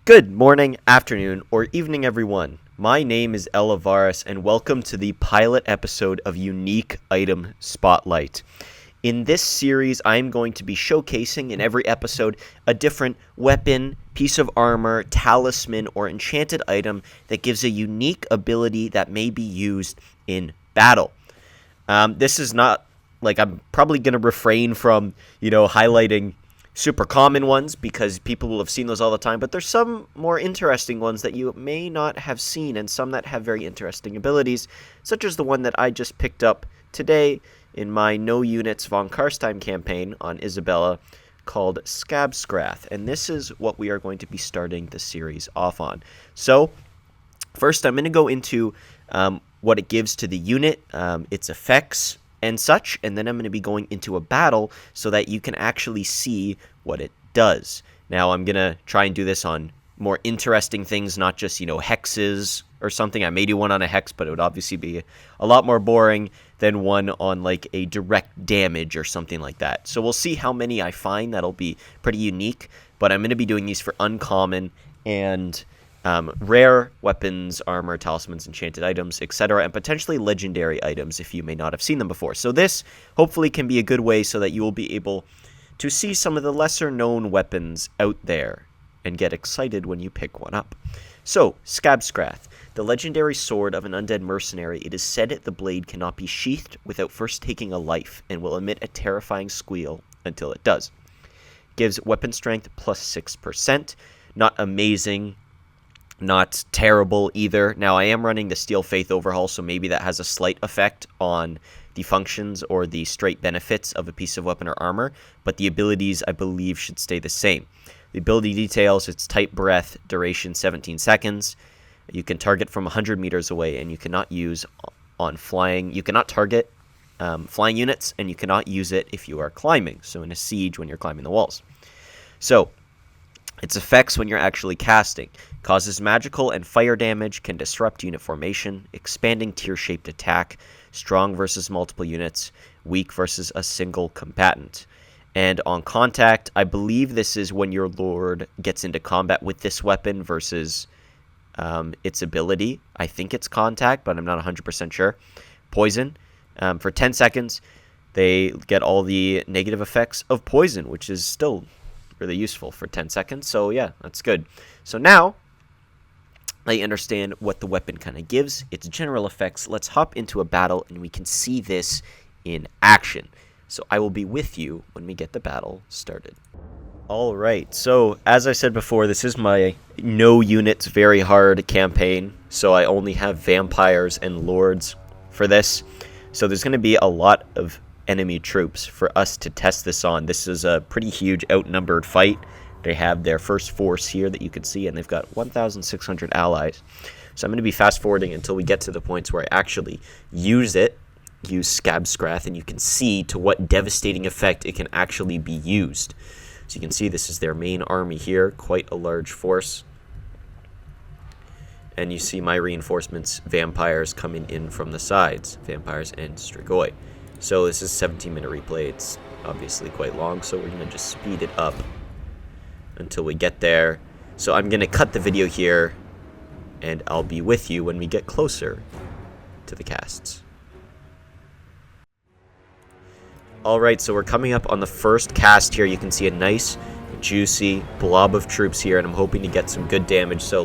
Good morning, afternoon, or evening, everyone. My name is Elivaras, and welcome to the pilot episode of Unique Item Spotlight. In this series, I am going to be showcasing in every episode a different weapon, piece of armor, talisman, or enchanted item that gives a unique ability that may be used in battle. This is not, I'm probably going to refrain from, highlighting super common ones because people will have seen those all the time, but there's some more interesting ones that you may not have seen and some that have very interesting abilities, such as the one that I just picked up today in my No Units von Karstein campaign on Isabella called SKABSCRATH, and this is what we are going to be starting the series off on. So first I'm going to go into what it gives to the unit, its effects, and such, and then I'm going to be going into a battle so that you can actually see what it does. Now, I'm going to try and do this on more interesting things, not just, hexes or something. I may do one on a hex, but it would obviously be a lot more boring than one on, a direct damage or something like that. So we'll see how many I find. That'll be pretty unique, but I'm going to be doing these for uncommon and rare weapons, armor, talismans, enchanted items, etc., and potentially legendary items if you may not have seen them before. So this hopefully can be a good way so that you will be able to see some of the lesser known weapons out there and get excited when you pick one up. So, SKABSCRATH, the legendary sword of an undead mercenary. It is said the blade cannot be sheathed without first taking a life and will emit a terrifying squeal until it does. Gives weapon strength plus 6%. Not amazing, not terrible either. Now, I am running the Steel Faith overhaul, so maybe that has a slight effect on the functions or the straight benefits of a piece of weapon or armor, but the abilities, I believe, should stay the same. The ability details, it's tight breath, duration 17 seconds. You can target from 100 meters away, and you cannot use on flying. You cannot target flying units, and you cannot use it if you are climbing, so in a siege when you're climbing the walls. So, its effects when you're actually casting. Causes magical and fire damage, can disrupt unit formation, expanding tier-shaped attack, strong versus multiple units, weak versus a single combatant. And on contact, I believe this is when your lord gets into combat with this weapon versus its ability. I think it's contact, but I'm not 100% sure. Poison. For 10 seconds, they get all the negative effects of poison, which is still really useful for 10 seconds. So yeah, that's good. So now I understand what the weapon kind of gives, its general effects. Let's hop into a battle and we can see this in action. So I will be with you when we get the battle started. All right, so as I said before, this is my no units very hard campaign. So I only have vampires and lords for this. So there's going to be a lot of enemy troops for us to test this on. This is a pretty huge outnumbered fight. They have their first force here that you can see, and they've got 1,600 allies. So I'm going to be fast forwarding until we get to the points where I actually use SKABSCRATH, and you can see to what devastating effect it can actually be used. So you can see this is their main army here, quite a large force. And you see my reinforcements, vampires coming in from the sides, vampires and strigoi. So this is a 17-minute replay. It's obviously quite long, so we're going to just speed it up until we get there. So I'm going to cut the video here, and I'll be with you when we get closer to the casts. Alright, so we're coming up on the first cast here. You can see a nice, juicy blob of troops here, and I'm hoping to get some good damage. So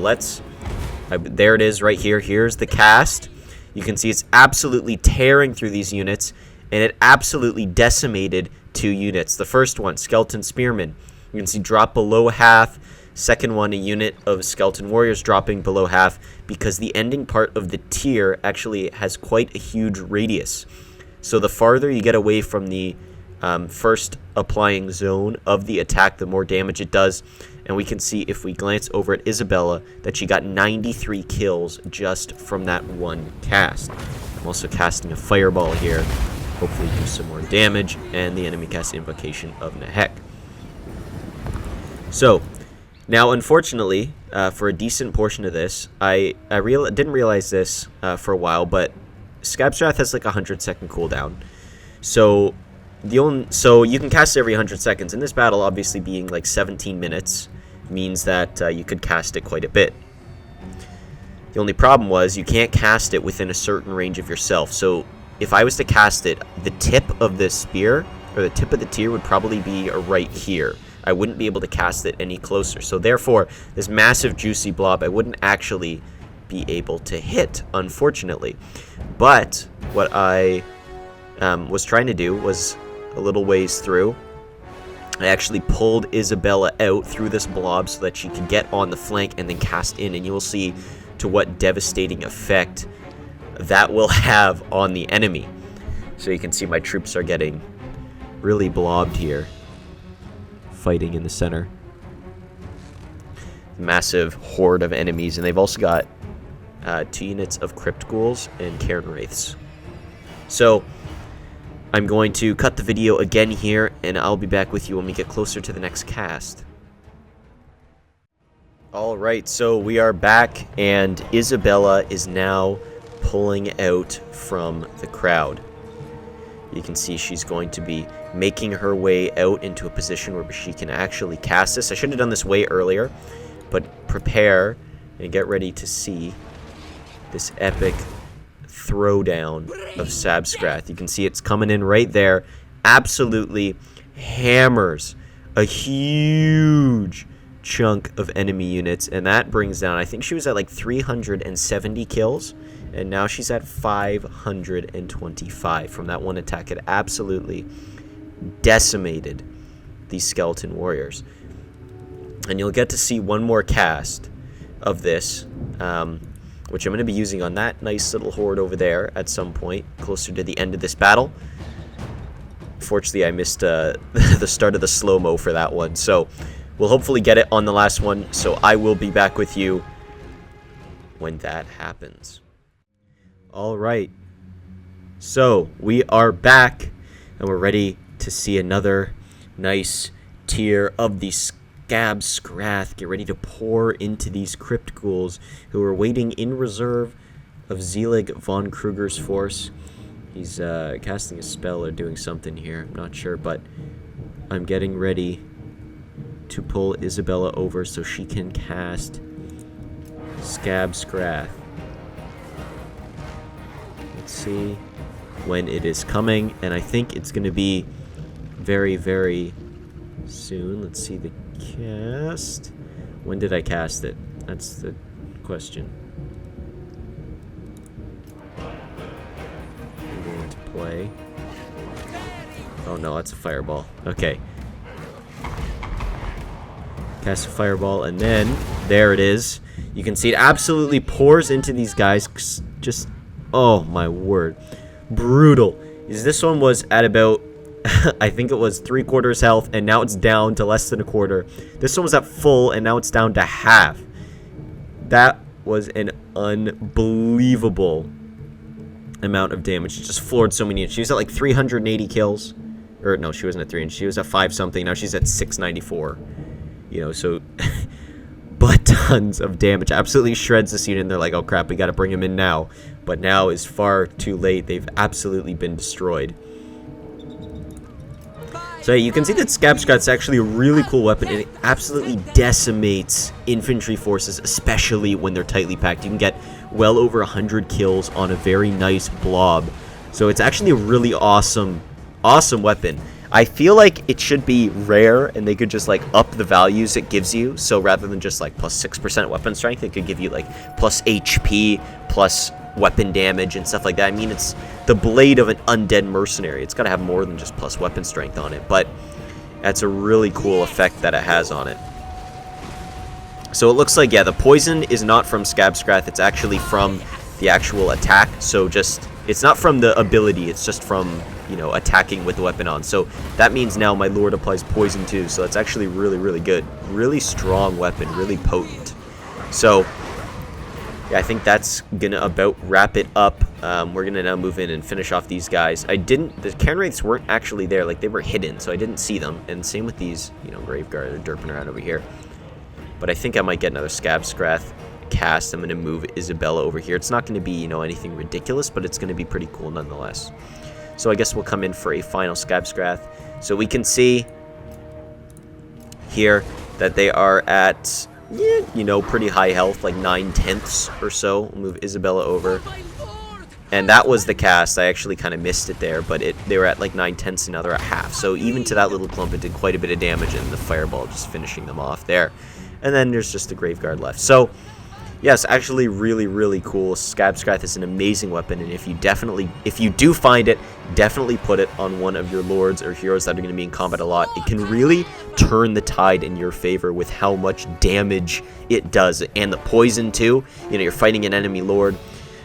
there it is right here. Here's the cast. You can see it's absolutely tearing through these units, and it absolutely decimated 2 units. The first one, Skeleton Spearmen, you can see drop below half. Second one, a unit of Skeleton Warriors dropping below half because the ending part of the tier actually has quite a huge radius. So the farther you get away from the first applying zone of the attack, the more damage it does. And we can see if we glance over at Isabella that she got 93 kills just from that one cast. I'm also casting a fireball here. Hopefully do some more damage, and the enemy casts Invocation of Nehek. So, now unfortunately, for a decent portion of this, I didn't realize this for a while, but SKABSCRATH has like a 100-second cooldown. So you can cast every 100 seconds. In this battle, obviously being like 17 minutes, means that you could cast it quite a bit. The only problem was you can't cast it within a certain range of yourself. So if I was to cast it, the tip of the spear, or the tip of the tier, would probably be right here. I wouldn't be able to cast it any closer. So therefore, this massive juicy blob, I wouldn't actually be able to hit, unfortunately. But what I was trying to do was a little ways through. I actually pulled Isabella out through this blob so that she could get on the flank and then cast in, and you will see to what devastating effect that will have on the enemy. So you can see my troops are getting really blobbed here, fighting in the center. Massive horde of enemies, and they've also got 2 units of crypt ghouls and cairn wraiths. So I'm going to cut the video again here, and I'll be back with you when we get closer to the next cast. Alright, so we are back, and Isabella is now pulling out from the crowd. You can see she's going to be making her way out into a position where she can actually cast this. I should have done this way earlier, but prepare and get ready to see this epic throwdown of SKABSCRATH. You can see it's coming in right there. Absolutely hammers a huge chunk of enemy units, and that brings down, I think she was at like 370 kills, and now she's at 525 from that one attack. It absolutely decimated these skeleton warriors. And you'll get to see one more cast of this, which I'm going to be using on that nice little horde over there at some point closer to the end of this battle. Fortunately, I missed the start of the slow-mo for that one, so we'll hopefully get it on the last one, so I will be back with you when that happens. Alright, so we are back, and we're ready to see another nice tier of the SKABSCRATH. Get ready to pour into these crypt ghouls who are waiting in reserve of Zelig von Kruger's force. He's casting a spell or doing something here, I'm not sure, but I'm getting ready to pull Isabella over so she can cast SKABSCRATH. Let's see when it is coming, and I think it's going to be very, very soon. Let's see the cast. When did I cast it? That's the question. I'm going to play. Oh no, that's a fireball. Okay. Cast a fireball, and then there it is. You can see it absolutely pours into these guys. Just, oh my word, brutal. This one was at about, I think it was 3/4 health, and now it's down to less than a quarter. This one was at full, and now it's down to half. That was an unbelievable amount of damage. It just floored so many. She was at like 380 kills. Or no, she wasn't at 300. She was at 5 something. Now she's at 694. You know, so but tons of damage. Absolutely shreds this unit, and they're like, oh crap, we gotta bring him in now. But now is far too late. They've absolutely been destroyed. So you can see that SKABSCRATH's actually a really cool weapon, and it absolutely decimates infantry forces, especially when they're tightly packed. You can get well over 100 kills on a very nice blob. So it's actually a really awesome weapon. I feel like it should be rare, and they could just like up the values it gives you. So rather than just like plus 6% weapon strength, it could give you like plus HP, plus weapon damage and stuff like that. I mean, it's the blade of an undead mercenary. It's got to have more than just plus weapon strength on it, but that's a really cool effect that it has on it. So it looks like, yeah, the poison is not from SKABSCRATH. It's actually from the actual attack. So just, it's not from the ability. It's just from, you know, attacking with the weapon on. So that means now my lord applies poison too. So that's actually really, really good. Really strong weapon. Really potent. So yeah, I think that's gonna about wrap it up. We're gonna now move in and finish off these guys. The cairn wraiths weren't actually there, like they were hidden, so I didn't see them. And same with these, you know, graveguard, they're derping around over here. But I think I might get another SKABSCRATH cast. I'm gonna move Isabella over here. It's not gonna be, you know, anything ridiculous, but it's gonna be pretty cool nonetheless. So I guess we'll come in for a final SKABSCRATH. So we can see here that they are at, pretty high health, like 9/10 or so. We'll move Isabella over. And that was the cast. I actually kind of missed it there, but they were at like 9/10 and now they're at half. So even to that little clump, it did quite a bit of damage, and the fireball just finishing them off there. And then there's just a Graveguard left. So, yes, actually really, really cool. SKABSCRATH is an amazing weapon, and if you do find it, definitely put it on one of your lords or heroes that are going to be in combat a lot. It can really turn the tide in your favor with how much damage it does. And the poison too. You're fighting an enemy lord.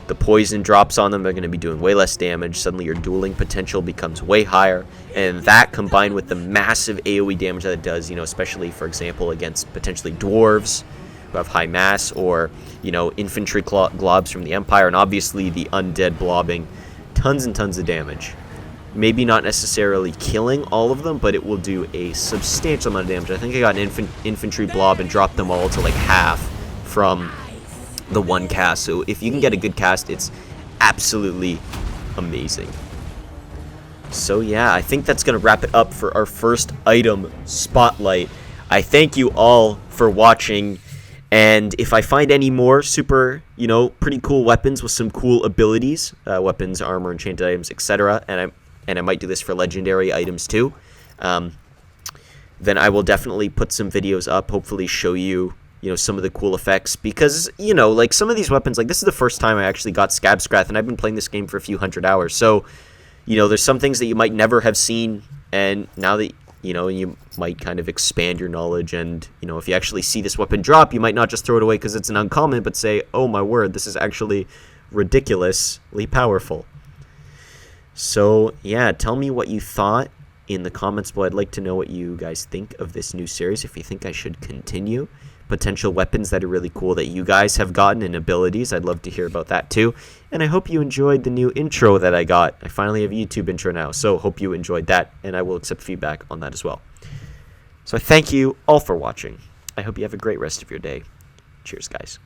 The poison drops on them, they're going to be doing way less damage. Suddenly your dueling potential becomes way higher. And that combined with the massive AoE damage that it does, especially, for example, against potentially dwarves who have high mass, or, infantry globs from the Empire, and obviously the undead blobbing. Tons and tons of damage. Maybe not necessarily killing all of them, but it will do a substantial amount of damage. I think I got an infantry blob and dropped them all to like half from the one cast. So if you can get a good cast, it's absolutely amazing. So yeah, I think that's going to wrap it up for our first item spotlight. I thank you all for watching, and if I find any more super, pretty cool weapons with some cool abilities, weapons, armor, enchanted items, etc., and I might do this for legendary items too, then I will definitely put some videos up, hopefully show you some of the cool effects, because, like some of these weapons, like this is the first time I actually got SKABSCRATH, and I've been playing this game for a few hundred hours, so, there's some things that you might never have seen, and now that, you might kind of expand your knowledge, and, if you actually see this weapon drop, you might not just throw it away because it's an uncommon, but say, oh my word, this is actually ridiculously powerful. So, yeah, tell me what you thought in the comments below. I'd like to know what you guys think of this new series, if you think I should continue. Potential weapons that are really cool that you guys have gotten, and abilities, I'd love to hear about that too. And I hope you enjoyed the new intro that I got. I finally have a YouTube intro now, so hope you enjoyed that, and I will accept feedback on that as well. So I thank you all for watching. I hope you have a great rest of your day. Cheers, guys.